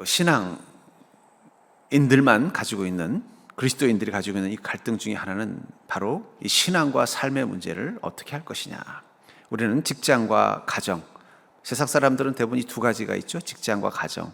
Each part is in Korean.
신앙인들만 가지고 있는, 그리스도인들이 가지고 있는 이 갈등 중에 하나는 바로 이 신앙과 삶의 문제를 어떻게 할 것이냐. 우리는 직장과 가정, 세상 사람들은 대부분 이 두 가지가 있죠. 직장과 가정.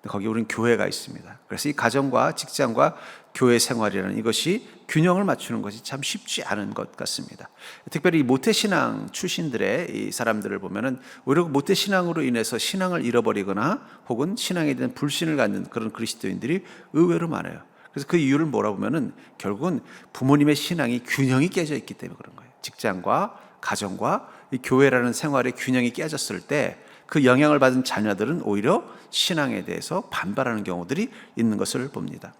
거기 우리는 교회가 있습니다. 그래서 이 가정과 직장과 교회 생활이라는 이것이 균형을 맞추는 것이 참 쉽지 않은 것 같습니다. 특별히 이 모태신앙 출신들의 이 사람들을 보면은 오히려 모태신앙으로 인해서 신앙을 잃어버리거나 혹은 신앙에 대한 불신을 갖는 그런 그리스도인들이 의외로 많아요. 그래서 그 이유를 뭐라보면은 결국은 부모님의 신앙이 균형이 깨져 있기 때문에 그런 거예요. 직장과 가정과 이 교회라는 생활의 균형이 깨졌을 때 그 영향을 받은 자녀들은 오히려 신앙에 대해서 반발하는 경우들이 있는 것을 봅니다.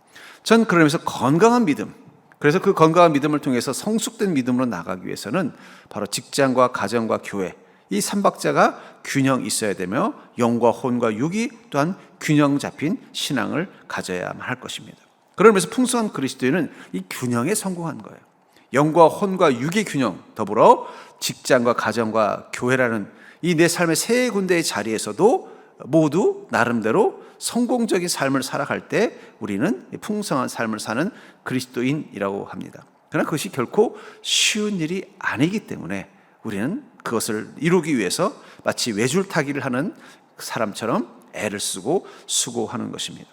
전 그러면서 건강한 믿음, 그래서 그 건강한 믿음을 통해서 성숙된 믿음으로 나가기 위해서는 바로 직장과 가정과 교회, 이 삼박자가 균형 있어야 되며 영과 혼과 육이 또한 균형 잡힌 신앙을 가져야만 할 것입니다. 그러면서 풍성한 그리스도인은 이 균형에 성공한 거예요. 영과 혼과 육의 균형, 더불어 직장과 가정과 교회라는 이 내 삶의 세 군데의 자리에서도 모두 나름대로 성공적인 삶을 살아갈 때 우리는 풍성한 삶을 사는 그리스도인이라고 합니다. 그러나 그것이 결코 쉬운 일이 아니기 때문에 우리는 그것을 이루기 위해서 마치 외줄타기를 하는 사람처럼 애를 쓰고 수고하는 것입니다.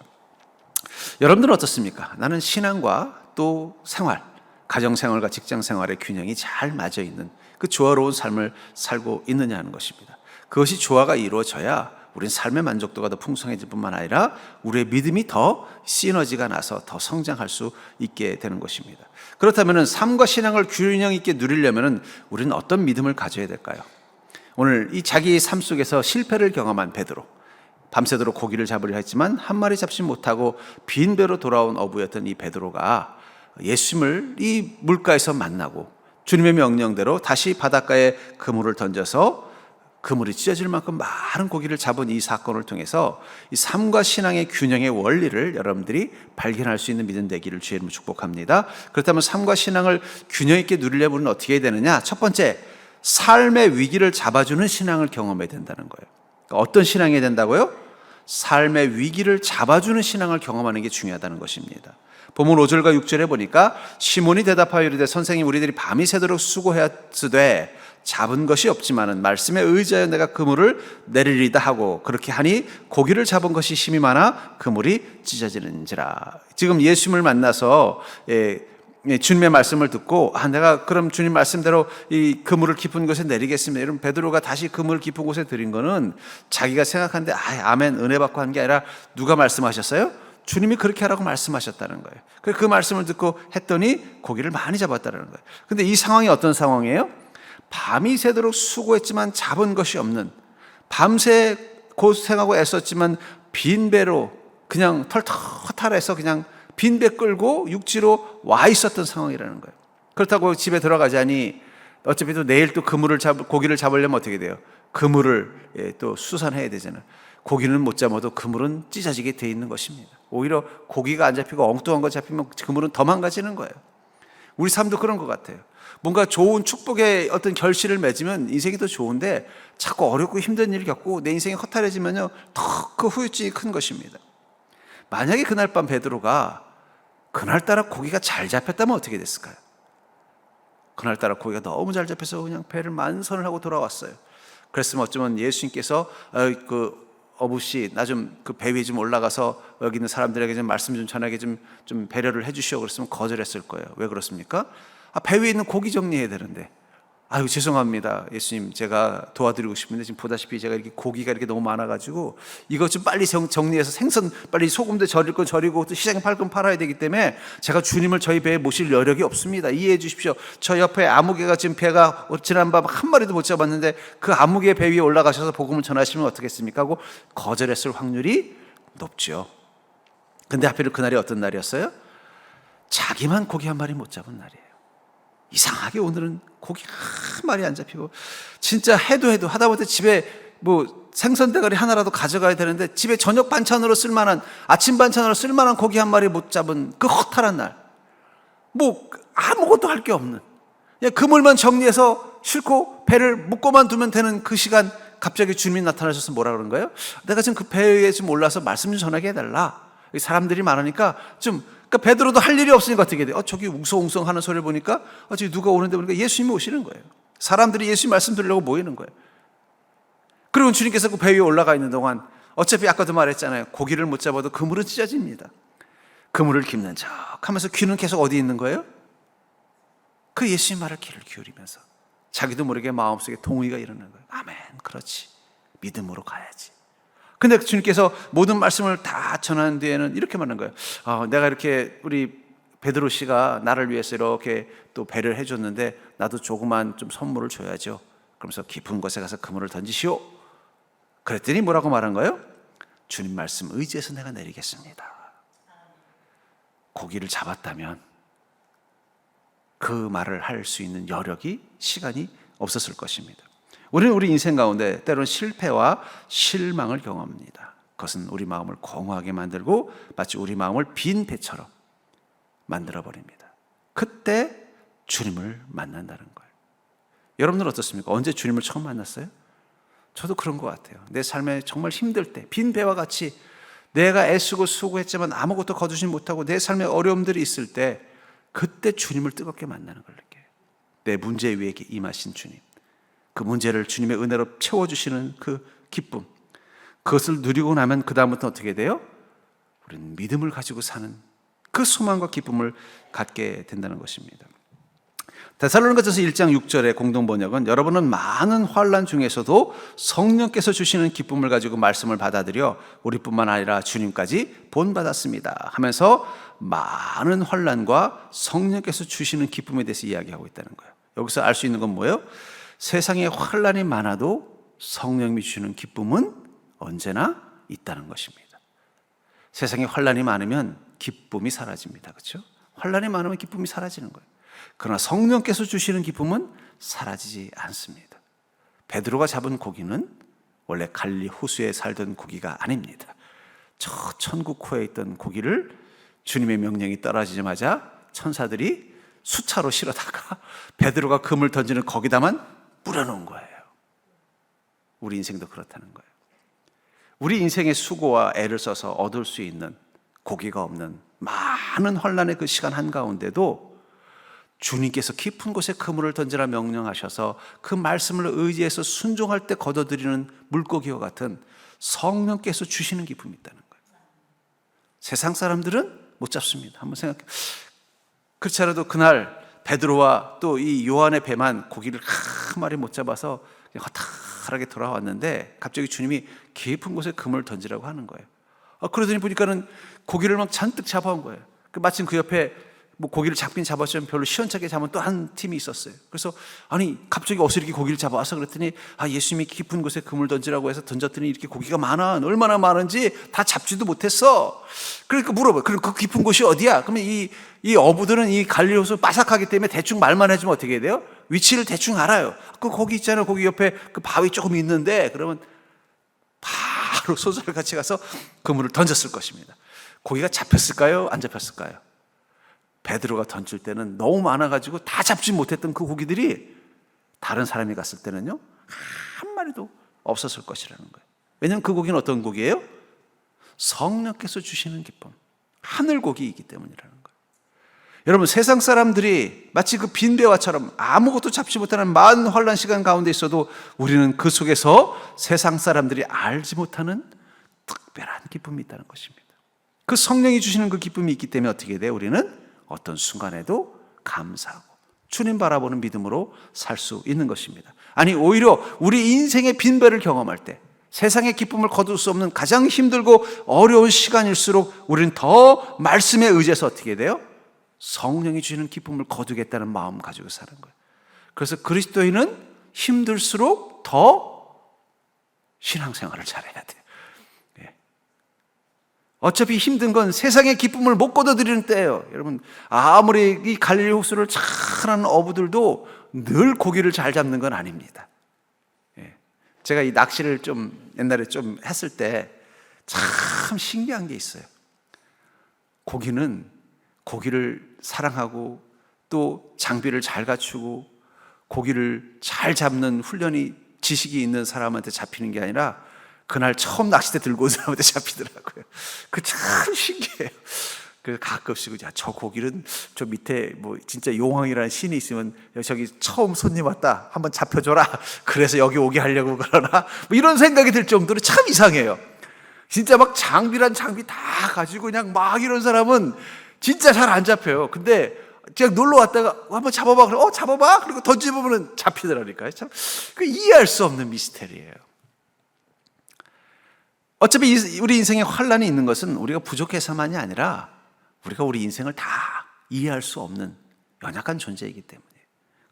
여러분들은 어떻습니까? 나는 신앙과 또 생활, 가정생활과 직장생활의 균형이 잘 맞아 있는 그 조화로운 삶을 살고 있느냐 하는 것입니다. 그것이 조화가 이루어져야 우리는 삶의 만족도가 더 풍성해질 뿐만 아니라 우리의 믿음이 더 시너지가 나서 더 성장할 수 있게 되는 것입니다. 그렇다면 삶과 신앙을 균형 있게 누리려면 우리는 어떤 믿음을 가져야 될까요? 오늘 이 자기의 삶 속에서 실패를 경험한 베드로, 밤새도록 고기를 잡으려 했지만 한 마리 잡지 못하고 빈 배로 돌아온 어부였던 이 베드로가 예수님을 이 물가에서 만나고 주님의 명령대로 다시 바닷가에 그물을 던져서 그물이 찢어질 만큼 많은 고기를 잡은 이 사건을 통해서 이 삶과 신앙의 균형의 원리를 여러분들이 발견할 수 있는 믿음 되기를 주의 이름으로 축복합니다. 그렇다면 삶과 신앙을 균형 있게 누리려면 우리는 어떻게 해야 되느냐? 첫 번째, 삶의 위기를 잡아주는 신앙을 경험해야 된다는 거예요. 그러니까 어떤 신앙이 해야 된다고요? 삶의 위기를 잡아주는 신앙을 경험하는 게 중요하다는 것입니다. 본문 5절과 6절에 보니까 시몬이 대답하여 이르되 선생님 우리들이 밤이 새도록 수고하였으되 잡은 것이 없지만은 말씀에 의지하여 내가 그물을 내리리다 하고 그렇게 하니 고기를 잡은 것이 힘이 많아 그물이 찢어지는지라. 지금 예수님을 만나서 주님의 말씀을 듣고 내가 그럼 주님 말씀대로 이 그물을 깊은 곳에 내리겠습니다. 이런 베드로가 다시 그물을 깊은 곳에 들인 거는 자기가 생각하는데 아멘 은혜 받고 한 게 아니라 누가 말씀하셨어요? 주님이 그렇게 하라고 말씀하셨다는 거예요. 그 말씀을 듣고 했더니 고기를 많이 잡았다는 거예요. 근데 이 상황이 어떤 상황이에요? 밤이 새도록 수고했지만 잡은 것이 없는, 밤새 고생하고 애썼지만 빈 배로 그냥 털털해서 그냥 빈 배 끌고 육지로 와 있었던 상황이라는 거예요. 그렇다고 집에 들어가자니 어차피 또 내일 또 고기를 잡으려면 어떻게 돼요? 그물을 또 수선해야 되잖아요. 고기는 못 잡아도 그물은 찢어지게 돼 있는 것입니다. 오히려 고기가 안 잡히고 엉뚱한 거 잡히면 그물은 더 망가지는 거예요. 우리 삶도 그런 것 같아요. 뭔가 좋은 축복의 어떤 결실을 맺으면 인생이 더 좋은데 자꾸 어렵고 힘든 일을 겪고 내 인생이 허탈해지면요 더 그 후유증이 큰 것입니다. 만약에 그날 밤 베드로가 그날따라 고기가 잘 잡혔다면 어떻게 됐을까요? 그날따라 고기가 너무 잘 잡혀서 그냥 배를 만선을 하고 돌아왔어요. 그랬으면 어쩌면 예수님께서 어부씨 나 좀 그 배 위에 좀 올라가서 여기 있는 사람들에게 좀 말씀 좀 전하게 좀 배려를 해주시오 그랬으면 거절했을 거예요. 왜 그렇습니까? 배 위에 있는 고기 정리해야 되는데 아유 죄송합니다 예수님 제가 도와드리고 싶은데 지금 보다시피 제가 이렇게 고기가 이렇게 너무 많아가지고 이것 좀 빨리 정리해서 생선 빨리 소금도 절일 건 절이고 또 시장에 팔 건 팔아야 되기 때문에 제가 주님을 저희 배에 모실 여력이 없습니다. 이해해 주십시오. 저 옆에 아무개가 지금 배가 지난밤 한 마리도 못 잡았는데 그 아무개 배 위에 올라가셔서 복음을 전하시면 어떻겠습니까 하고 거절했을 확률이 높죠. 근데 하필 그날이 어떤 날이었어요? 자기만 고기 한 마리 못 잡은 날이에요. 이상하게 오늘은 고기 한 마리 안 잡히고 진짜 해도 하다못해 집에 뭐 생선 대가리 하나라도 가져가야 되는데 집에 저녁 반찬으로 쓸만한 아침 반찬으로 쓸만한 고기 한 마리 못 잡은 그 허탈한 날, 뭐 아무것도 할 게 없는 그냥 그물만 정리해서 싣고 배를 묶고만 두면 되는 그 시간 갑자기 주님이 나타나셔서 뭐라 그런 거예요? 내가 지금 그 배에 좀 올라서 말씀 좀 전하게 해달라. 사람들이 많으니까 그러니까 베드로도 할 일이 없으니까 어떻게 돼요? 저기 웅성웅성 하는 소리를 보니까 저기 누가 오는데 보니까 예수님이 오시는 거예요. 사람들이 예수님 말씀 들으려고 모이는 거예요. 그리고 주님께서 그 배 위에 올라가 있는 동안 어차피 아까도 말했잖아요. 고기를 못 잡아도 그물은 찢어집니다. 그물을 깁는 척 하면서 귀는 계속 어디 있는 거예요? 그 예수님 말을 귀를 기울이면서 자기도 모르게 마음속에 동의가 일어나는 거예요. 아멘, 그렇지, 믿음으로 가야지. 근데 주님께서 모든 말씀을 다 전한 뒤에는 이렇게 말하는 거예요. 내가 이렇게 우리 베드로 씨가 나를 위해서 이렇게 또 배를 해줬는데 나도 조그만 좀 선물을 줘야죠. 그러면서 깊은 곳에 가서 그물을 던지시오. 그랬더니 뭐라고 말한 거예요? 주님 말씀 의지해서 내가 내리겠습니다. 고기를 잡았다면 그 말을 할 수 있는 여력이, 시간이 없었을 것입니다. 우리는 우리 인생 가운데 때로는 실패와 실망을 경험합니다. 그것은 우리 마음을 공허하게 만들고 마치 우리 마음을 빈 배처럼 만들어버립니다. 그때 주님을 만난다는 거예요. 여러분들은 어떻습니까? 언제 주님을 처음 만났어요? 저도 그런 것 같아요. 내 삶에 정말 힘들 때, 빈 배와 같이 내가 애쓰고 수고했지만 아무것도 거두지 못하고 내 삶에 어려움들이 있을 때 그때 주님을 뜨겁게 만나는 걸 느껴요. 내 문제 위에 임하신 주님, 그 문제를 주님의 은혜로 채워주시는 그 기쁨, 그것을 누리고 나면 그 다음부터 어떻게 돼요? 우리는 믿음을 가지고 사는 그 소망과 기쁨을 갖게 된다는 것입니다. 데살로니가전서 1장 6절의 공동번역은 여러분은 많은 환난 중에서도 성령께서 주시는 기쁨을 가지고 말씀을 받아들여 우리뿐만 아니라 주님까지 본받았습니다 하면서 많은 환난과 성령께서 주시는 기쁨에 대해서 이야기하고 있다는 거예요. 여기서 알 수 있는 건 뭐예요? 세상에 환난이 많아도 성령이 주시는 기쁨은 언제나 있다는 것입니다. 세상에 환난이 많으면 기쁨이 사라집니다. 그렇죠? 환난이 많으면 기쁨이 사라지는 거예요. 그러나 성령께서 주시는 기쁨은 사라지지 않습니다. 베드로가 잡은 고기는 원래 갈릴리 호수에 살던 고기가 아닙니다. 저 천국호에 있던 고기를 주님의 명령이 떨어지자마자 천사들이 수차로 실어다가 베드로가 금을 던지는 거기다만 뿌려놓은 거예요. 우리 인생도 그렇다는 거예요. 우리 인생의 수고와 애를 써서 얻을 수 있는 고기가 없는 많은 환난의 그 시간 한가운데도 주님께서 깊은 곳에 그물을 던지라 명령하셔서 그 말씀을 의지해서 순종할 때 거둬들이는 물고기와 같은 성령께서 주시는 기쁨이 있다는 거예요. 세상 사람들은 못 잡습니다. 한번 생각해. 그렇지 않아도 그날 베드로와 또 이 요한의 배만 고기를 한 마리 못 잡아서 그냥 허탈하게 돌아왔는데 갑자기 주님이 깊은 곳에 그물을 던지라고 하는 거예요. 그러더니 보니까는 고기를 막 잔뜩 잡아온 거예요. 마침 그 옆에 뭐 고기를 잡긴 잡았지만 별로 시원찮게 잡은 또 한 팀이 있었어요. 그래서 아니 갑자기 어디서 이렇게 고기를 잡아와서 그랬더니 예수님이 깊은 곳에 그물 던지라고 해서 던졌더니 이렇게 고기가 많아. 얼마나 많은지 다 잡지도 못했어. 그러니까 물어봐요. 그럼 그 깊은 곳이 어디야? 그러면 이 어부들은 이 갈릴리 호수 바삭하기 때문에 대충 말만 해주면 어떻게 돼요? 위치를 대충 알아요. 거기 있잖아요. 거기 옆에 그 바위 조금 있는데 그러면 바로 소설을 같이 가서 그물을 던졌을 것입니다. 고기가 잡혔을까요? 안 잡혔을까요? 베드로가 던질 때는 너무 많아가지고 다 잡지 못했던 그 고기들이 다른 사람이 갔을 때는요 한 마리도 없었을 것이라는 거예요. 왜냐하면 그 고기는 어떤 고기예요? 성령께서 주시는 기쁨, 하늘 고기이기 때문이라는 거예요. 여러분, 세상 사람들이 마치 그 빈배와처럼 아무것도 잡지 못하는 많은 환난 시간 가운데 있어도 우리는 그 속에서 세상 사람들이 알지 못하는 특별한 기쁨이 있다는 것입니다. 그 성령이 주시는 그 기쁨이 있기 때문에 어떻게 돼요? 우리는 어떤 순간에도 감사하고 주님 바라보는 믿음으로 살 수 있는 것입니다. 아니, 오히려 우리 인생의 빈배를 경험할 때 세상의 기쁨을 거둘 수 없는 가장 힘들고 어려운 시간일수록 우리는 더 말씀에 의지해서 어떻게 돼요? 성령이 주시는 기쁨을 거두겠다는 마음 가지고 사는 거예요. 그래서 그리스도인은 힘들수록 더 신앙생활을 잘해야 돼요. 어차피 힘든 건 세상의 기쁨을 못 거둬들이는 때예요. 여러분, 아무리 이 갈릴리 호수를 잘하는 어부들도 늘 고기를 잘 잡는 건 아닙니다. 제가 이 낚시를 좀 옛날에 좀 했을 때 참 신기한 게 있어요. 고기는 고기를 사랑하고 또 장비를 잘 갖추고 고기를 잘 잡는 훈련이 지식이 있는 사람한테 잡히는 게 아니라 그날 처음 낚싯대 들고 온 사람한테 잡히더라고요. 그 참 신기해요. 그래서 가끔씩 저 고기는 저 밑에 뭐 진짜 용왕이라는 신이 있으면 저기 처음 손님 왔다 한번 잡혀줘라. 그래서 여기 오게 하려고 그러나 뭐 이런 생각이 들 정도로 참 이상해요. 진짜 막 장비란 장비 다 가지고 그냥 막 이런 사람은 진짜 잘 안 잡혀요. 근데 제가 놀러 왔다가 한번 잡아봐. 그래, 잡아봐. 그리고 던져보면 잡히더라니까요. 참 그 이해할 수 없는 미스테리예요. 어차피 우리 인생에 환란이 있는 것은 우리가 부족해서만이 아니라 우리가 우리 인생을 다 이해할 수 없는 연약한 존재이기 때문에,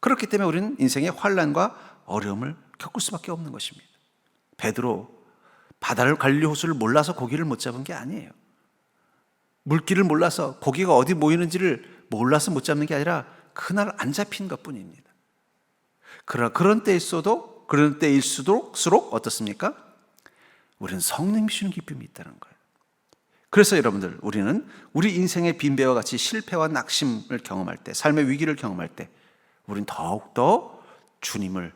그렇기 때문에 우리는 인생의 환란과 어려움을 겪을 수밖에 없는 것입니다. 베드로 바다를 갈릴리 호수를 몰라서 고기를 못 잡은 게 아니에요. 물길을 몰라서 고기가 어디 모이는지를 몰라서 못 잡는 게 아니라 그날 안 잡힌 것뿐입니다. 그러나 그런 때일수록 어떻습니까? 우리는 성령 주시는 기쁨이 있다는 거예요. 그래서 여러분들, 우리는 우리 인생의 빈배와 같이 실패와 낙심을 경험할 때, 삶의 위기를 경험할 때 우리는 더욱더 주님을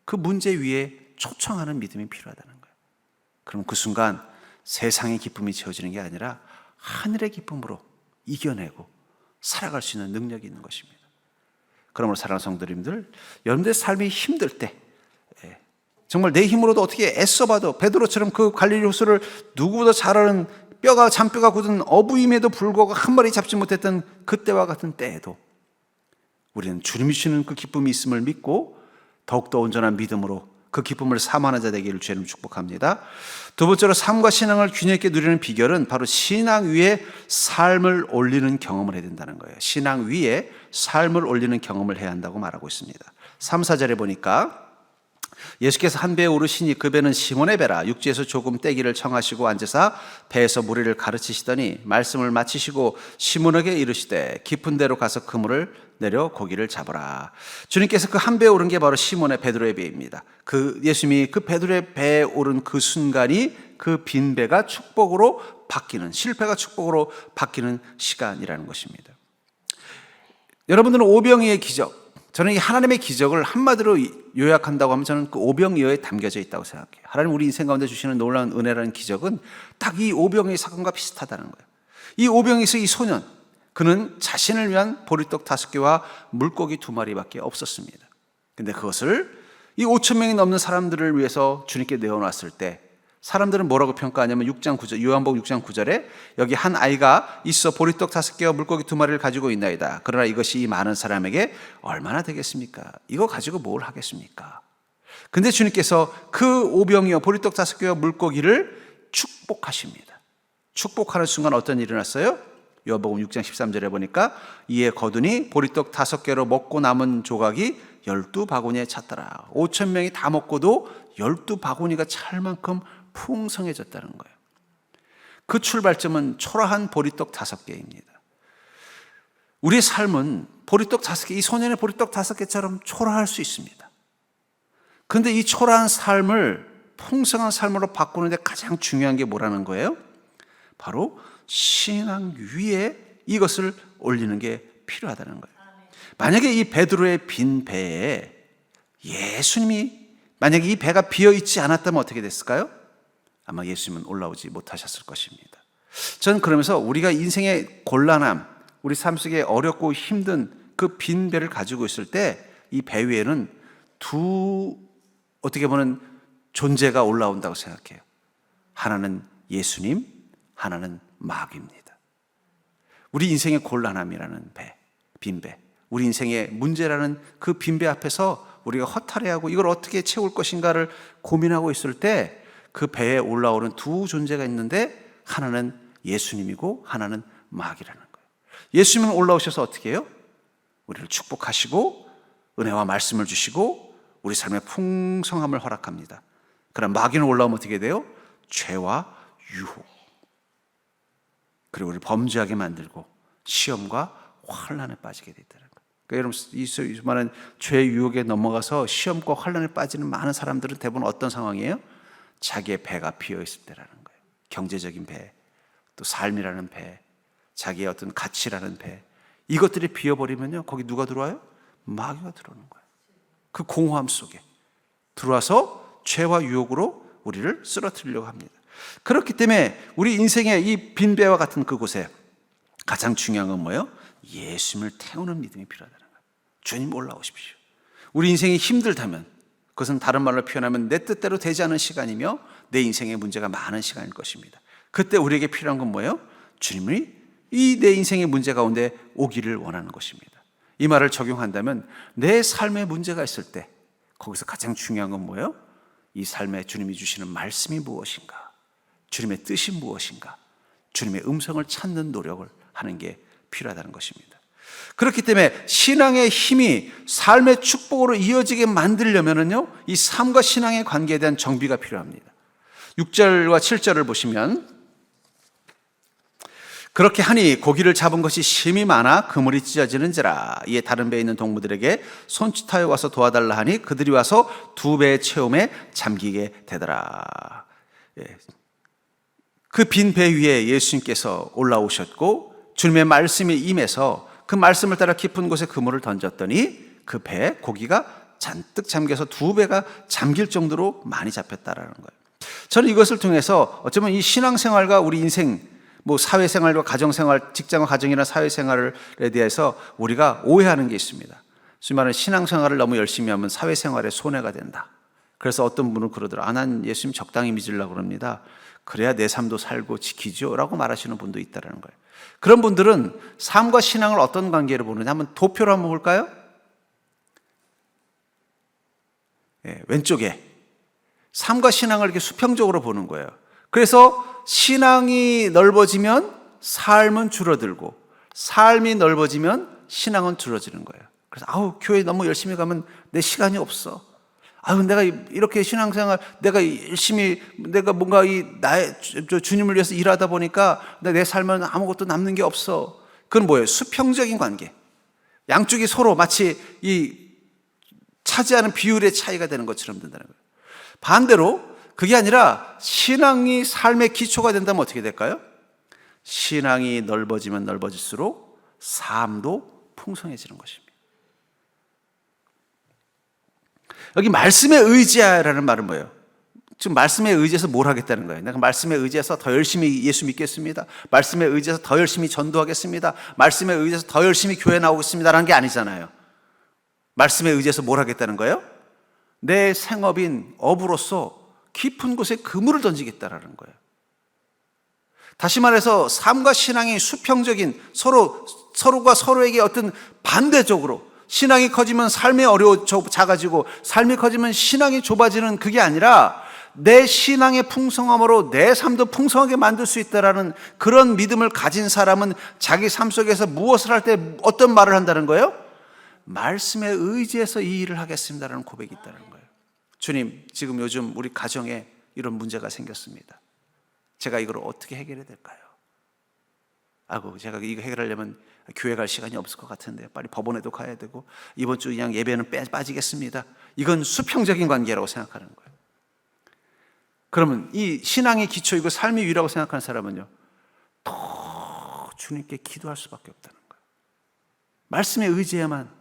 그 문제 위에 초청하는 믿음이 필요하다는 거예요. 그럼 그 순간 세상의 기쁨이 채워지는 게 아니라 하늘의 기쁨으로 이겨내고 살아갈 수 있는 능력이 있는 것입니다. 그러므로 사랑하는 성도님들, 여러분들의 삶이 힘들 때 정말 내 힘으로도 어떻게 애써봐도 베드로처럼 그 갈릴리 호수를 누구보다 잘 아는 잔뼈가 굳은 어부임에도 불구하고 한 마리 잡지 못했던 그때와 같은 때에도 우리는 주님이 주시는 그 기쁨이 있음을 믿고 더욱더 온전한 믿음으로 그 기쁨을 사모하는 자 되기를 주님 축복합니다. 두 번째로 삶과 신앙을 균형 있게 누리는 비결은 바로 신앙 위에 삶을 올리는 경험을 해야 된다는 거예요. 신앙 위에 삶을 올리는 경험을 해야 한다고 말하고 있습니다. 3, 4절에 보니까 예수께서 한 배에 오르시니 그 배는 시몬의 배라. 육지에서 조금 떼기를 청하시고 앉으사 배에서 무리를 가르치시더니 말씀을 마치시고 시몬에게 이르시되 깊은 데로 가서 그물을 내려 고기를 잡으라. 주님께서 그 한 배에 오른 게 바로 시몬의 베드로의 배입니다. 예수님이 그 베드로의 배에 오른 그 순간이 그 빈 배가 축복으로 바뀌는, 실패가 축복으로 바뀌는 시간이라는 것입니다. 여러분들은 오병이의 기적, 저는 이 하나님의 기적을 한마디로 요약한다고 하면 저는 그 오병이어에 담겨져 있다고 생각해요. 하나님 우리 인생 가운데 주시는 놀라운 은혜라는 기적은 딱 이 오병이어 사건과 비슷하다는 거예요. 이 오병이어서 이 소년, 그는 자신을 위한 보리떡 5개와 물고기 2마리밖에 없었습니다. 근데 그것을 이 5,000명이 넘는 사람들을 위해서 주님께 내어놨을 때 사람들은 뭐라고 평가하냐면 요한복음 6장 9절에 여기 한 아이가 있어 보리떡 5개와 물고기 2마리를 가지고 있나이다. 그러나 이것이 이 많은 사람에게 얼마나 되겠습니까? 이거 가지고 뭘 하겠습니까? 근데 주님께서 그 오병이어 보리떡 5개와 물고기를 축복하십니다. 축복하는 순간 어떤 일이 일어났어요? 요한복음 6장 13절에 보니까 이에 거두니 보리떡 5개로 먹고 남은 조각이 12바구니에 찼더라. 5,000명이 다 먹고도 12바구니가 찰 만큼 풍성해졌다는 거예요. 그 출발점은 초라한 보리떡 5개입니다. 우리의 삶은 보리떡 5개, 이 소년의 보리떡 5개처럼 초라할 수 있습니다. 그런데 이 초라한 삶을 풍성한 삶으로 바꾸는데 가장 중요한 게 뭐라는 거예요? 바로 신앙 위에 이것을 올리는 게 필요하다는 거예요. 만약에 이 베드로의 빈 배에 만약에 이 배가 비어 있지 않았다면 어떻게 됐을까요? 아마 예수님은 올라오지 못하셨을 것입니다. 저는 그러면서 우리가 인생의 곤란함, 우리 삶 속에 어렵고 힘든 그 빈 배를 가지고 있을 때 이 배 위에는 어떻게 보면 존재가 올라온다고 생각해요. 하나는 예수님, 하나는 마귀입니다. 우리 인생의 곤란함이라는 배, 빈 배, 우리 인생의 문제라는 그 빈 배 앞에서 우리가 허탈해하고 이걸 어떻게 채울 것인가를 고민하고 있을 때 그 배에 올라오는 두 존재가 있는데 하나는 예수님이고 하나는 마귀라는 거예요. 예수님은 올라오셔서 어떻게 해요? 우리를 축복하시고 은혜와 말씀을 주시고 우리 삶의 풍성함을 허락합니다. 그러나 마귀는 올라오면 어떻게 돼요? 죄와 유혹, 그리고 우리를 범죄하게 만들고 시험과 환난에 빠지게 되더라고요. 그러니까 여러분, 이 수많은 죄의 유혹에 넘어가서 시험과 환난에 빠지는 많은 사람들은 대부분 어떤 상황이에요? 자기의 배가 비어 있을 때라는 거예요. 경제적인 배, 또 삶이라는 배, 자기의 어떤 가치라는 배, 이것들이 비어버리면요, 거기 누가 들어와요? 마귀가 들어오는 거예요. 그 공허함 속에 들어와서 죄와 유혹으로 우리를 쓰러뜨리려고 합니다. 그렇기 때문에 우리 인생의 이 빈배와 같은 그곳에 가장 중요한 건 뭐예요? 예수님을 태우는 믿음이 필요하다는 거예요. 주님 올라오십시오. 우리 인생이 힘들다면, 그것은 다른 말로 표현하면 내 뜻대로 되지 않은 시간이며 내 인생의 문제가 많은 시간일 것입니다. 그때 우리에게 필요한 건 뭐예요? 주님이 이 내 인생의 문제 가운데 오기를 원하는 것입니다. 이 말을 적용한다면 내 삶에 문제가 있을 때 거기서 가장 중요한 건 뭐예요? 이 삶에 주님이 주시는 말씀이 무엇인가? 주님의 뜻이 무엇인가? 주님의 음성을 찾는 노력을 하는 게 필요하다는 것입니다. 그렇기 때문에 신앙의 힘이 삶의 축복으로 이어지게 만들려면요, 이 삶과 신앙의 관계에 대한 정비가 필요합니다. 6절과 7절을 보시면, 그렇게 하니 고기를 잡은 것이 심히 많아 그물이 찢어지는지라. 이에 다른 배에 있는 동무들에게 손짓하여 와서 도와달라 하니 그들이 와서 2배의 체험에 잠기게 되더라. 그 빈 배 위에 예수님께서 올라오셨고 주님의 말씀이 임해서 그 말씀을 따라 깊은 곳에 그물을 던졌더니 그 배에 고기가 잔뜩 잠겨서 2배가 잠길 정도로 많이 잡혔다라는 거예요. 저는 이것을 통해서 어쩌면 이 신앙생활과 우리 인생, 사회생활과 가정생활, 직장과 가정이나 사회생활에 대해서 우리가 오해하는 게 있습니다. 소위 말하는 신앙생활을 너무 열심히 하면 사회생활에 손해가 된다. 그래서 어떤 분은 그러더라고요. 난 예수님 적당히 믿으려고 그럽니다. 그래야 내 삶도 살고 지키죠 라고 말하시는 분도 있다는 거예요. 그런 분들은 삶과 신앙을 어떤 관계로 보느냐 한번 도표로 한번 볼까요? 왼쪽에 삶과 신앙을 이렇게 수평적으로 보는 거예요. 그래서 신앙이 넓어지면 삶은 줄어들고 삶이 넓어지면 신앙은 줄어지는 거예요. 그래서 교회 너무 열심히 가면 내 시간이 없어. 내가 이렇게 신앙생활 내가 열심히 내가 뭔가 나의 주님을 위해서 일하다 보니까 내 삶은 아무것도 남는 게 없어. 그건 뭐예요? 수평적인 관계. 양쪽이 서로 마치 이 차지하는 비율의 차이가 되는 것처럼 된다는 거예요. 반대로 그게 아니라 신앙이 삶의 기초가 된다면 어떻게 될까요? 신앙이 넓어지면 넓어질수록 삶도 풍성해지는 것입니다. 여기 말씀에 의지하라는 말은 뭐예요? 지금 말씀에 의지해서 뭘 하겠다는 거예요? 내가 말씀에 의지해서 더 열심히 예수 믿겠습니다. 말씀에 의지해서 더 열심히 전도하겠습니다. 말씀에 의지해서 더 열심히 교회 나오겠습니다라는 게 아니잖아요. 말씀에 의지해서 뭘 하겠다는 거예요? 내 생업인 업으로서 깊은 곳에 그물을 던지겠다라는 거예요. 다시 말해서 삶과 신앙이 수평적인 서로가 서로에게 어떤 반대적으로 신앙이 커지면 삶이 작아지고 삶이 커지면 신앙이 좁아지는 그게 아니라 내 신앙의 풍성함으로 내 삶도 풍성하게 만들 수 있다라는 그런 믿음을 가진 사람은 자기 삶 속에서 무엇을 할 때 어떤 말을 한다는 거예요? 말씀에 의지해서 이 일을 하겠습니다라는 고백이 있다는 거예요. 주님, 지금 요즘 우리 가정에 이런 문제가 생겼습니다. 제가 이걸 어떻게 해결해야 될까요? 제가 이거 해결하려면 교회 갈 시간이 없을 것 같은데 빨리 법원에도 가야 되고 이번 주 그냥 예배는 빠지겠습니다. 이건 수평적인 관계라고 생각하는 거예요. 그러면 이 신앙의 기초이고 삶의 위라고 생각하는 사람은요, 더 주님께 기도할 수밖에 없다는 거예요. 말씀에 의지해야만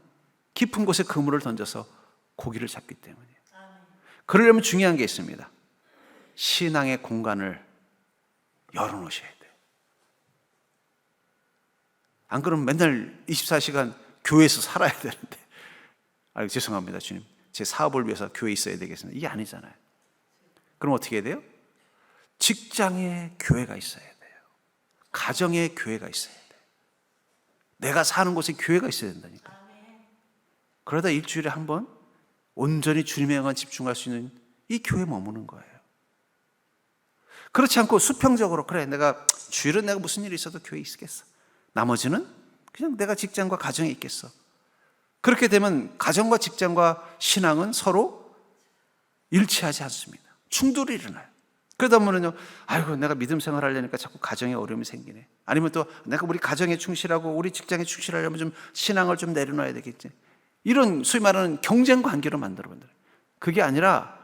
깊은 곳에 그물을 던져서 고기를 잡기 때문이에요. 그러려면 중요한 게 있습니다. 신앙의 공간을 열어놓으셔야 돼요. 안 그러면 맨날 24시간 교회에서 살아야 되는데, 죄송합니다 주님, 제 사업을 위해서 교회에 있어야 되겠습니다. 이게 아니잖아요. 그럼 어떻게 해야 돼요? 직장에 교회가 있어야 돼요. 가정에 교회가 있어야 돼요. 내가 사는 곳에 교회가 있어야 된다니까요. 그러다 일주일에 한 번 온전히 주님의 영광에 집중할 수 있는 이 교회에 머무는 거예요. 그렇지 않고 수평적으로 내가 주일은 내가 무슨 일이 있어도 교회에 있겠어. 나머지는 그냥 내가 직장과 가정에 있겠어. 그렇게 되면 가정과 직장과 신앙은 서로 일치하지 않습니다. 충돌이 일어나요. 그러다 보면요, 내가 믿음 생활 하려니까 자꾸 가정에 어려움이 생기네. 아니면 또 내가 우리 가정에 충실하고 우리 직장에 충실하려면 좀 신앙을 좀 내려놔야 되겠지. 이런 소위 말하는 경쟁 관계로 만들어본다. 그게 아니라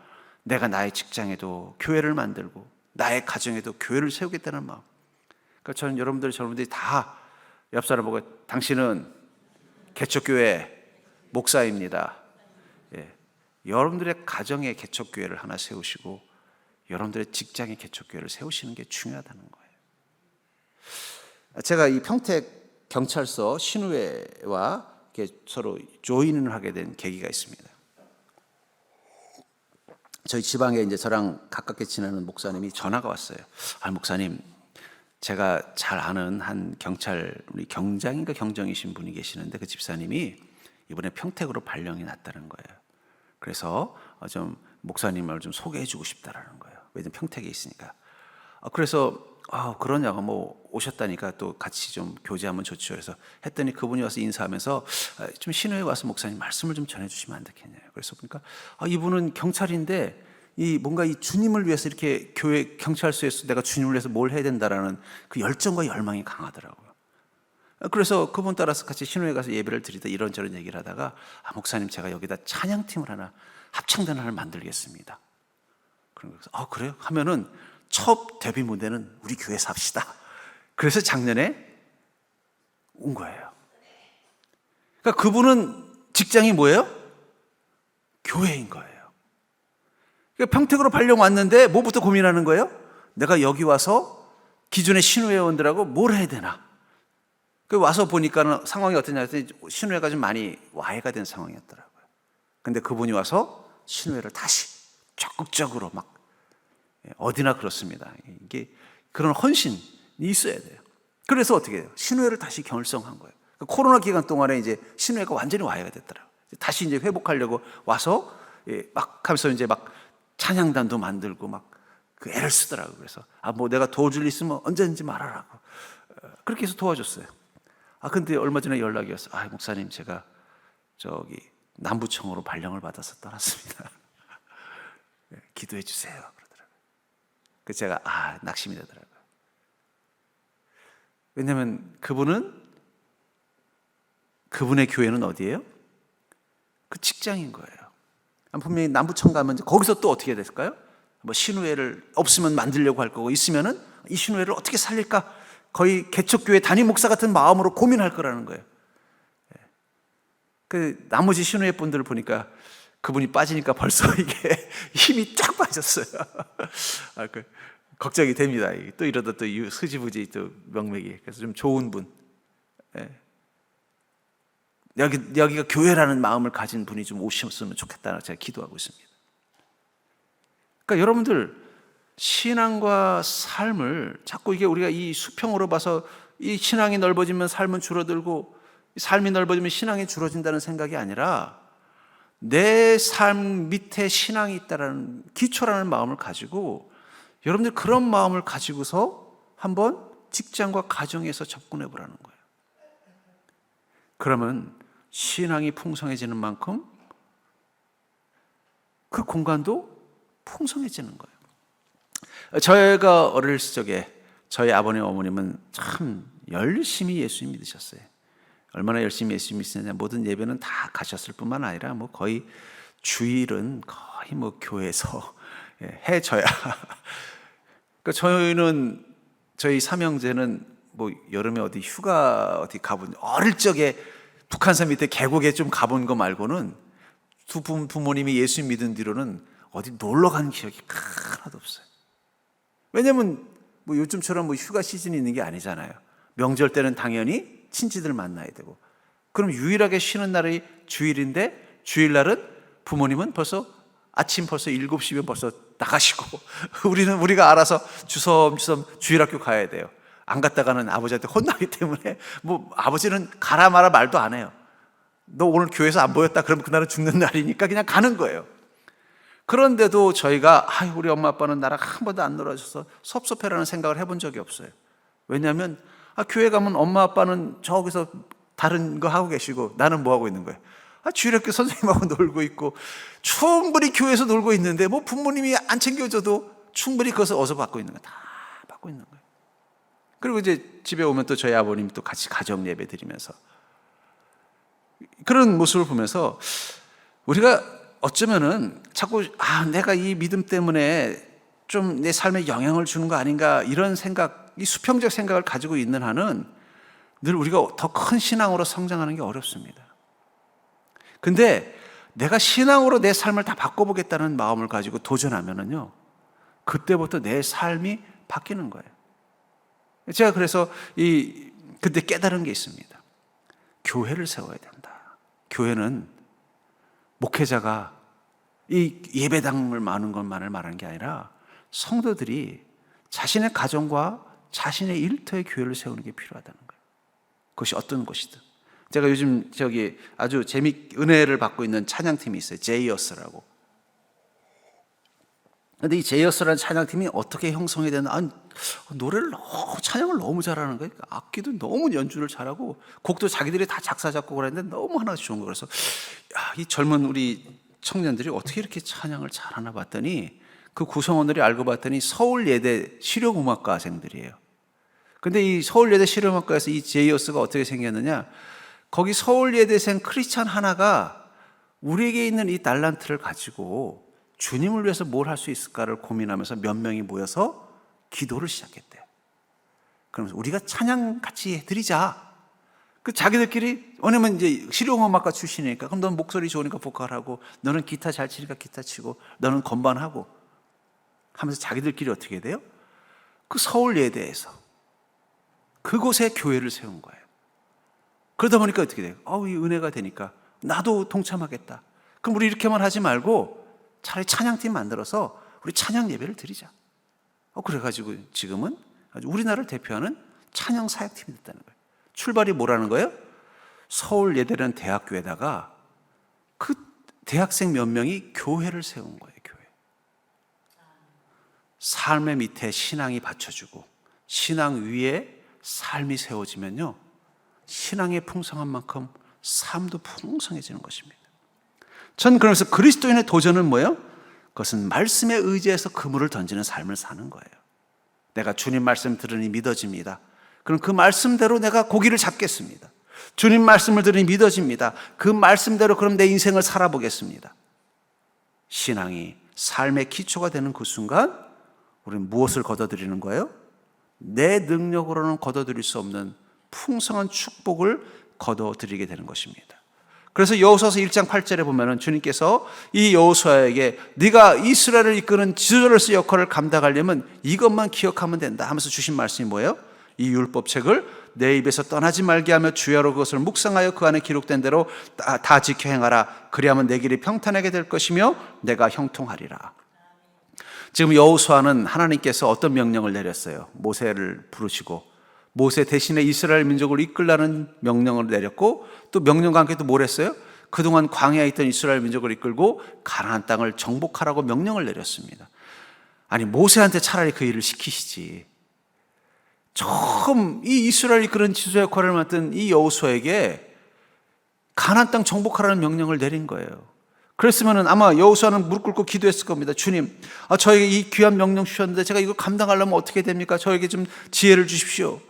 내가 나의 직장에도 교회를 만들고 나의 가정에도 교회를 세우겠다는 마음. 그러니까 저는 여러분들이 다 옆 사람 보고 당신은 개척교회 목사입니다. 여러분들의 가정의 개척교회를 하나 세우시고 여러분들의 직장의 개척교회를 세우시는 게 중요하다는 거예요. 제가 이 평택 경찰서 신우회와 서로 조인을 하게 된 계기가 있습니다. 저희 지방에 이제 저랑 가깝게 지내는 목사님이 전화가 왔어요. 목사님, 제가 잘 아는 한 경찰, 우리 경장인가 경정이신 분이 계시는데 그 집사님이 이번에 평택으로 발령이 났다는 거예요. 그래서 좀 목사님을 좀 소개해주고 싶다라는 거예요. 왜냐면 평택에 있으니까. 그래서 그러냐고 뭐 오셨다니까 또 같이 좀 교제하면 좋죠. 그래서 했더니 그분이 와서 인사하면서 좀 신우에 와서 목사님 말씀을 좀 전해주시면 안 되겠냐요. 그래서 보니까 이분은 경찰인데 뭔가 이 주님을 위해서 이렇게 교회 경찰서에서 내가 주님을 위해서 뭘 해야 된다라는 그 열정과 열망이 강하더라고요. 그래서 그분 따라서 같이 신우에 가서 예배를 드리다 이런저런 얘기를 하다가 목사님, 제가 여기다 찬양팀을 하나, 합창단 하나를 만들겠습니다. 그래서 그래요? 하면은 첫 데뷔 무대는 우리 교회에서 합시다. 그래서 작년에 온 거예요. 그러니까 그분은 직장이 뭐예요? 교회인 거예요. 그러니까 평택으로 발령 왔는데 뭐부터 고민하는 거예요? 내가 여기 와서 기존의 신우회원들하고 뭘 해야 되나? 와서 보니까 상황이 어떠냐 했더니 신우회가 좀 많이 와해가 된 상황이었더라고요. 근데 그분이 와서 신우회를 다시 적극적으로 막, 어디나 그렇습니다. 이게 그런 헌신이 있어야 돼요. 그래서 어떻게 해요? 신우회를 다시 결성한 거예요. 코로나 기간 동안에 이제 신우회가 완전히 와해가 됐더라고요. 다시 이제 회복하려고 와서 막 하면서 이제 막 찬양단도 만들고 막 그 애를 쓰더라고요. 그래서 뭐 내가 도와줄 일 있으면 언제든지 말하라고. 그렇게 해서 도와줬어요. 근데 얼마 전에 연락이 왔어요. 목사님, 제가 저기 남부청으로 발령을 받아서 떠났습니다. 기도해 주세요. 그러더라고요. 그래서 제가 낙심이 되더라고요. 왜냐하면 그분의 교회는 어디예요? 그 직장인 거예요. 분명히 남부청 가면 거기서 또 어떻게 됐을까요? 뭐 신우회를 없으면 만들려고 할 거고, 있으면은 이 신우회를 어떻게 살릴까? 거의 개척교회 담임 목사 같은 마음으로 고민할 거라는 거예요. 그 나머지 신우회 분들을 보니까 그분이 빠지니까 벌써 이게 힘이 쫙 빠졌어요. 걱정이 됩니다. 또 이러다 또 흐지부지 또 명맥이. 그래서 좀 좋은 분, 여기가 교회라는 마음을 가진 분이 좀 오셨으면 좋겠다 제가 기도하고 있습니다. 그러니까 여러분들, 신앙과 삶을 자꾸 우리가 이 수평으로 봐서 이 신앙이 넓어지면 삶은 줄어들고 삶이 넓어지면 신앙이 줄어진다는 생각이 아니라 내 삶 밑에 신앙이 있다라는 기초라는 마음을 가지고, 여러분들 그런 마음을 가지고서 한번 직장과 가정에서 접근해 보라는 거예요. 그러면 신앙이 풍성해지는 만큼 그 공간도 풍성해지는 거예요. 저희가 어릴 적에 저희 아버님 어머님은 참 열심히 예수님 믿으셨어요. 얼마나 열심히 예수님 믿으셨냐, 모든 예배는 다 가셨을 뿐만 아니라 뭐 거의 주일은 거의 뭐 교회에서 해줘야. 그러니까 저희는, 저희 삼형제는 뭐 여름에 어디 휴가 어디 가본, 어릴 적에 북한산 밑에 계곡에 좀 가본 거 말고는 두 부모님이 예수님 믿은 뒤로는 어디 놀러 간 기억이 하나도 없어요. 왜냐면 뭐 요즘처럼 뭐 휴가 시즌이 있는 게 아니잖아요. 명절 때는 당연히 친지들 만나야 되고, 그럼 유일하게 쉬는 날이 주일인데, 주일날은 부모님은 벌써 아침 벌써 7시면 벌써 나가시고 우리가 알아서 주섬주섬 주일학교 가야 돼요. 안 갔다가는 아버지한테 혼나기 때문에 뭐 아버지는 가라 마라 말도 안 해요. 너 오늘 교회에서 안 보였다 그러면 그날은 죽는 날이니까 그냥 가는 거예요. 그런데도 저희가 우리 엄마 아빠는 나랑 한 번도 안 놀아줘서 섭섭해라는 생각을 해본 적이 없어요. 왜냐하면 교회 가면 엄마 아빠는 저기서 다른 거 하고 계시고 나는 뭐 하고 있는 거예요? 주일학교 선생님하고 놀고 있고, 충분히 교회에서 놀고 있는데 뭐 부모님이 안 챙겨줘도 충분히 그것을 어디서 받고 있는 거예요. 다 받고 있는 거예요. 그리고 이제 집에 오면 또 저희 아버님이 또 같이 가정 예배 드리면서, 그런 모습을 보면서 우리가 어쩌면은 자꾸 내가 이 믿음 때문에 좀 내 삶에 영향을 주는 거 아닌가, 이런 생각, 이 수평적 생각을 가지고 있는 한은 늘 우리가 더 큰 신앙으로 성장하는 게 어렵습니다. 근데 내가 신앙으로 내 삶을 다 바꿔보겠다는 마음을 가지고 도전하면은요, 그때부터 내 삶이 바뀌는 거예요. 제가 그래서 그때 깨달은 게 있습니다. 교회를 세워야 된다. 교회는 목회자가 이 예배당을 많은 것만을 말하는 게 아니라 성도들이 자신의 가정과 자신의 일터의 교회를 세우는 게 필요하다는 거예요. 그것이 어떤 것이든. 제가 요즘 아주 은혜를 받고 있는 찬양팀이 있어요. 제이어스라고. 근데 이 제이어스라는 찬양팀이 어떻게 형성이 되나? 찬양을 너무 잘하는 거예요. 악기도 너무 연주를 잘하고 곡도 자기들이 다 작사 작곡을 했는데 너무 하나씩 좋은 거. 그래서 이 젊은 우리 청년들이 어떻게 이렇게 찬양을 잘하나 봤더니 그 구성원들이 알고 봤더니 서울예대 실용음악과생들이에요. 근데 이 서울예대 실용음악과에서 이 제이어스가 어떻게 생겼느냐? 거기 서울예대생 크리스찬 하나가 우리에게 있는 이 달란트를 가지고 주님을 위해서 뭘 할 수 있을까를 고민하면서 몇 명이 모여서 기도를 시작했대요. 그러면서 우리가 찬양 같이 해드리자. 그 자기들끼리, 왜냐면 이제 실용음악과 출신이니까, 그럼 넌 목소리 좋으니까 보컬하고, 너는 기타 잘 치니까 기타 치고, 너는 건반하고 하면서 자기들끼리 어떻게 돼요? 그 서울예대에서 그곳에 교회를 세운 거예요. 그러다 보니까 어떻게 돼요? 이 은혜가 되니까 나도 동참하겠다. 그럼 우리 이렇게만 하지 말고 차라리 찬양팀 만들어서 우리 찬양 예배를 드리자. 그래가지고 지금은 아주 우리나라를 대표하는 찬양 사역팀이 됐다는 거예요. 출발이 뭐라는 거예요? 서울예대라는 대학교에다가 그 대학생 몇 명이 교회를 세운 거예요. 교회. 삶의 밑에 신앙이 받쳐주고 신앙 위에 삶이 세워지면요, 신앙의 풍성한 만큼 삶도 풍성해지는 것입니다. 전 그러면서 그리스도인의 도전은 뭐예요? 그것은 말씀에 의지해서 그물을 던지는 삶을 사는 거예요. 내가 주님 말씀 들으니 믿어집니다. 그럼 그 말씀대로 내가 고기를 잡겠습니다. 주님 말씀을 들으니 믿어집니다. 그 말씀대로 그럼 내 인생을 살아보겠습니다. 신앙이 삶의 기초가 되는 그 순간 우리는 무엇을 거둬들이는 거예요? 내 능력으로는 거둬들일 수 없는 풍성한 축복을 거둬들이게 되는 것입니다. 그래서 여호수아서 1장 8절에 보면은 주님께서 이 여호수아에게 네가 이스라엘을 이끄는 지도자로서 역할을 감당하려면 이것만 기억하면 된다 하면서 주신 말씀이 뭐예요? 이 율법책을 내 입에서 떠나지 말게 하며 주야로 그것을 묵상하여 그 안에 기록된 대로 다 지켜 행하라. 그리하면 내 길이 평탄하게 될 것이며 내가 형통하리라. 지금 여호수아는 하나님께서 어떤 명령을 내렸어요? 모세를 부르시고 모세 대신에 이스라엘 민족을 이끌라는 명령을 내렸고, 또 명령과 함께 또 뭘 했어요? 그동안 광야에 있던 이스라엘 민족을 이끌고 가나안 땅을 정복하라고 명령을 내렸습니다. 아니, 모세한테 차라리 그 일을 시키시지. 처음 이 이스라엘 이끄는 지도자 역할을 맡은 이 여호수아에게 가나안 땅 정복하라는 명령을 내린 거예요. 그랬으면 아마 여호수아는 무릎 꿇고 기도했을 겁니다. 주님, 저에게 이 귀한 명령 주셨는데 제가 이거 감당하려면 어떻게 됩니까? 저에게 좀 지혜를 주십시오.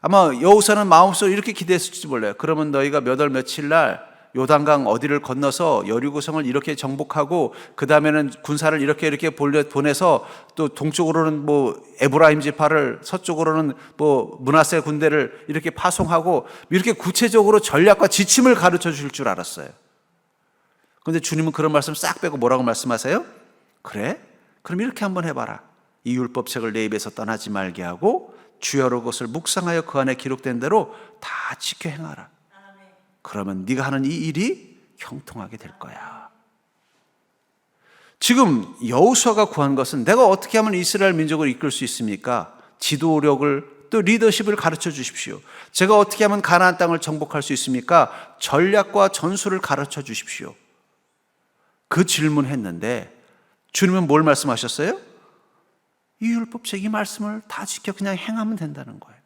아마 여호수아는 마음속으로 이렇게 기대했을지 몰라요. 그러면 너희가 몇 월 며칠 날 요단강 어디를 건너서 여리고성을 이렇게 정복하고 그 다음에는 군사를 이렇게 보내서 또 동쪽으로는 에브라임 지파를, 서쪽으로는 므낫세 군대를 이렇게 파송하고 이렇게 구체적으로 전략과 지침을 가르쳐 줄 줄 알았어요. 그런데 주님은 그런 말씀 싹 빼고 뭐라고 말씀하세요? 그래? 그럼 이렇게 한번 해봐라. 이 율법책을 내 입에서 떠나지 말게 하고 주여로 그것을 묵상하여 그 안에 기록된 대로 다 지켜 행하라. 그러면 네가 하는 이 일이 형통하게 될 거야. 지금 여호수아가 구한 것은 내가 어떻게 하면 이스라엘 민족을 이끌 수 있습니까? 지도력을, 또 리더십을 가르쳐 주십시오. 제가 어떻게 하면 가나안 땅을 정복할 수 있습니까? 전략과 전술을 가르쳐 주십시오. 그 질문했는데 주님은 뭘 말씀하셨어요? 이 율법책, 이 말씀을 다 지켜 그냥 행하면 된다는 거예요.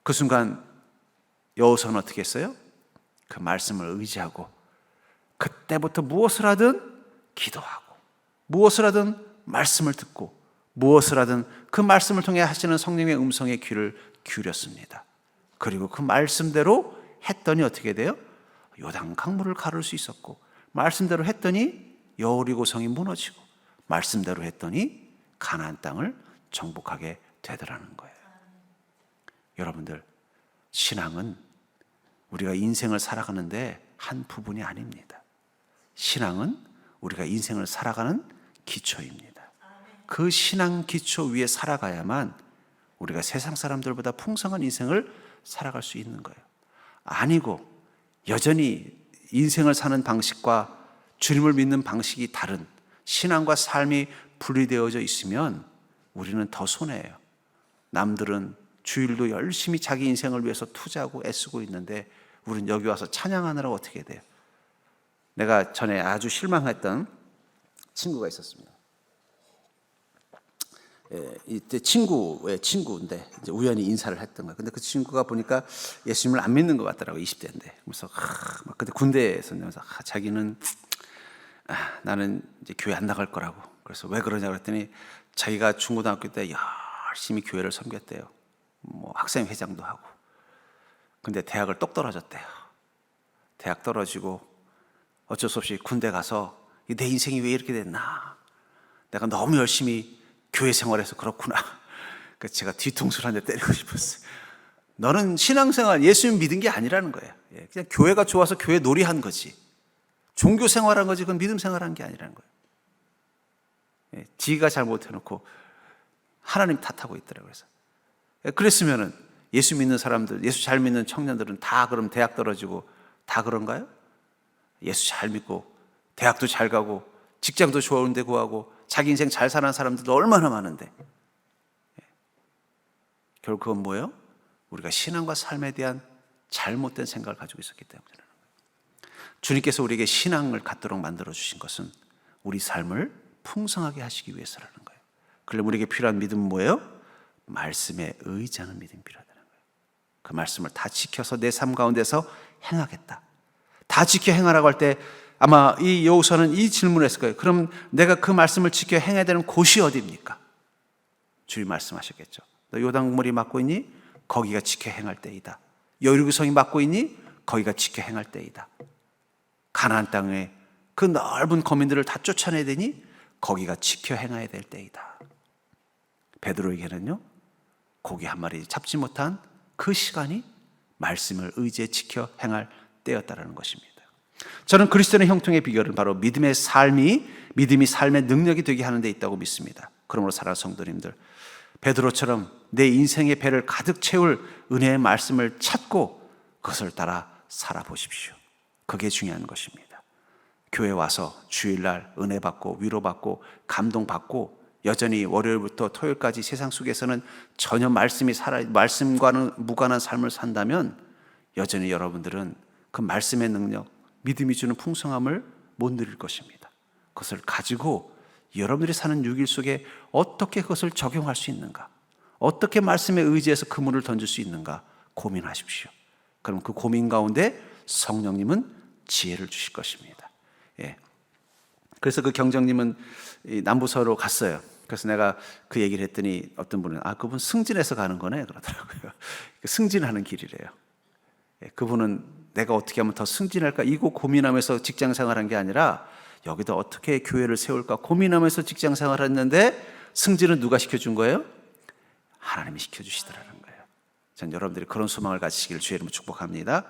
그 순간 여호수아는 어떻게 했어요? 그 말씀을 의지하고 그때부터 무엇을 하든 기도하고 무엇을 하든 말씀을 듣고 무엇을 하든 그 말씀을 통해 하시는 성령의 음성에 귀를 기울였습니다. 그리고 그 말씀대로 했더니 어떻게 돼요? 요단 강물을 가를 수 있었고, 말씀대로 했더니 여리고성이 무너지고, 말씀대로 했더니 가나안 땅을 정복하게 되더라는 거예요. 여러분들, 신앙은 우리가 인생을 살아가는데 한 부분이 아닙니다. 신앙은 우리가 인생을 살아가는 기초입니다. 그 신앙 기초 위에 살아가야만 우리가 세상 사람들보다 풍성한 인생을 살아갈 수 있는 거예요. 아니고 여전히 인생을 사는 방식과 주님을 믿는 방식이 다른 신앙과 삶이 분리되어져 있으면 우리는 더 손해예요. 남들은 주일도 열심히 자기 인생을 위해서 투자하고 애쓰고 있는데 우리는 여기 와서 찬양하느라고 어떻게 돼요? 내가 전에 아주 실망했던 친구가 있었습니다. 이때 친구의 친구인데 이제 우연히 인사를 했던 거예요. 근데 그 친구가 보니까 예수님을 안 믿는 것 같더라고요. 20대인데. 그래서 막 근데 군대에서 자기는 나는 이제 교회 안 나갈 거라고. 그래서 왜 그러냐 그랬더니 자기가 중고등학교 때 열심히 교회를 섬겼대요. 뭐 학생회장도 하고. 근데 대학을 똑 떨어졌대요. 대학 떨어지고 어쩔 수 없이 군대 가서 내 인생이 왜 이렇게 됐나. 내가 너무 열심히 교회 생활해서 그렇구나. 그래서 제가 뒤통수를 한 대 때리고 싶었어요. 너는 신앙생활, 예수님 믿은 게 아니라는 거예요. 그냥 교회가 좋아서 교회 놀이한 거지. 종교 생활한 거지 그건 믿음 생활한 게 아니라는 거예요. 지가 잘못해놓고 하나님 탓하고 있더라고요. 그랬으면은 예수 믿는 사람들, 예수 잘 믿는 청년들은 다 그럼 대학 떨어지고 다 그런가요? 예수 잘 믿고 대학도 잘 가고 직장도 좋은 데 구하고 자기 인생 잘 사는 사람들도 얼마나 많은데 결국 그건 뭐예요? 우리가 신앙과 삶에 대한 잘못된 생각을 가지고 있었기 때문에 주님께서 우리에게 신앙을 갖도록 만들어 주신 것은 우리 삶을 풍성하게 하시기 위해서라는 거예요. 그럼 우리에게 필요한 믿음은 뭐예요? 말씀에 의지하는 믿음이 필요하다는 거예요. 그 말씀을 다 지켜서 내 삶 가운데서 행하겠다. 다 지켜 행하라고 할 때 아마 이 여호수아는 이 질문을 했을 거예요. 그럼 내가 그 말씀을 지켜 행해야 되는 곳이 어디입니까? 주님 말씀하셨겠죠. 너 요단국물이 막고 있니? 거기가 지켜 행할 때이다. 여리고성이 막고 있니? 거기가 지켜 행할 때이다. 가나안 땅에 그 넓은 거민들을 다 쫓아내야 되니? 거기가 지켜 행해야 될 때이다. 베드로에게는요, 고기 한 마리 잡지 못한 그 시간이 말씀을 의지해 지켜 행할 때였다라는 것입니다. 저는 그리스도인의 형통의 비결은 바로 믿음이 삶의 능력이 되게 하는 데 있다고 믿습니다. 그러므로 사랑하는 성도님들, 베드로처럼 내 인생의 배를 가득 채울 은혜의 말씀을 찾고 그것을 따라 살아보십시오. 그게 중요한 것입니다. 교회 와서 주일날 은혜 받고 위로받고 감동받고 여전히 월요일부터 토요일까지 세상 속에서는 전혀 말씀과는 무관한 삶을 산다면 여전히 여러분들은 그 말씀의 능력, 믿음이 주는 풍성함을 못 누릴 것입니다. 그것을 가지고 여러분들이 사는 6일 속에 어떻게 그것을 적용할 수 있는가, 어떻게 말씀에 의지해서 그물을 던질 수 있는가 고민하십시오. 그럼 그 고민 가운데 성령님은 지혜를 주실 것입니다. 그래서 그 경정님은 남부서로 갔어요. 그래서 내가 그 얘기를 했더니 어떤 분은 그분 승진해서 가는 거네 그러더라고요. 승진하는 길이래요. 그분은 내가 어떻게 하면 더 승진할까 이거 고민하면서 직장 생활한 게 아니라 여기다 어떻게 교회를 세울까 고민하면서 직장 생활했는데 승진은 누가 시켜준 거예요? 하나님이 시켜주시더라는 거예요. 전 여러분들이 그런 소망을 가지시기를 주의 이름으로 축복합니다.